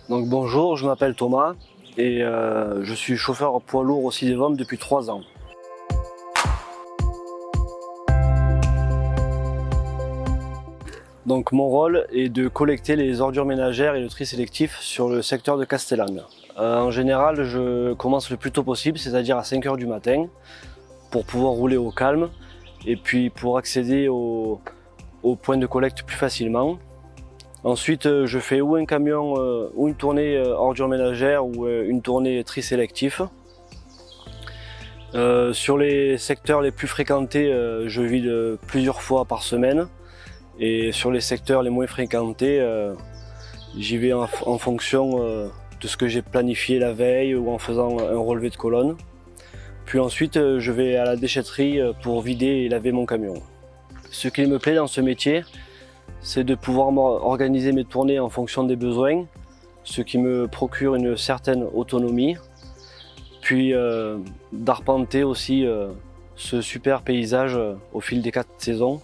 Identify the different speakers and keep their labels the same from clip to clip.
Speaker 1: Donc bonjour, je m'appelle Thomas et je suis chauffeur poids lourd au Sidevom depuis 3 ans. Donc mon rôle est de collecter les ordures ménagères et le tri sélectif sur le secteur de Castellane. En général, je commence le plus tôt possible, c'est-à-dire à 5 h du matin, pour pouvoir rouler au calme et puis pour accéder au point de collecte plus facilement. Ensuite, je fais ou un camion ou une tournée ordures ménagères ou une tournée tri sélectif. Sur les secteurs les plus fréquentés, je vide plusieurs fois par semaine. Et sur les secteurs les moins fréquentés, j'y vais en fonction de ce que j'ai planifié la veille ou en faisant un relevé de colonne. Puis ensuite, je vais à la déchetterie pour vider et laver mon camion. Ce qui me plaît dans ce métier, c'est de pouvoir organiser mes tournées en fonction des besoins, ce qui me procure une certaine autonomie, puis d'arpenter aussi ce super paysage au fil des 4 saisons.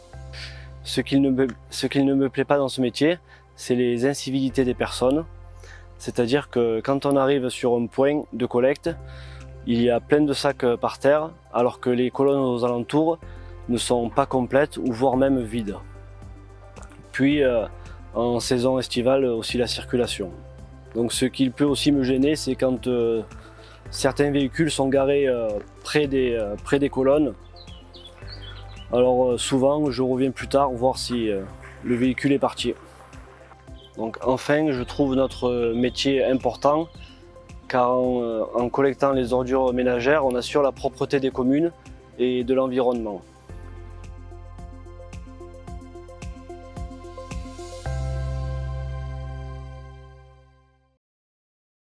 Speaker 1: Ce qu'il ne me plaît pas dans ce métier, c'est les incivilités des personnes, c'est-à-dire que quand on arrive sur un point de collecte, il y a plein de sacs par terre, alors que les colonnes aux alentours ne sont pas complètes ou voire même vides. Puis en saison estivale aussi la circulation. Donc ce qui peut aussi me gêner, c'est quand certains véhicules sont garés près des colonnes. Alors souvent je reviens plus tard voir si le véhicule est parti. Donc enfin je trouve notre métier important car en collectant les ordures ménagères, on assure la propreté des communes et de l'environnement.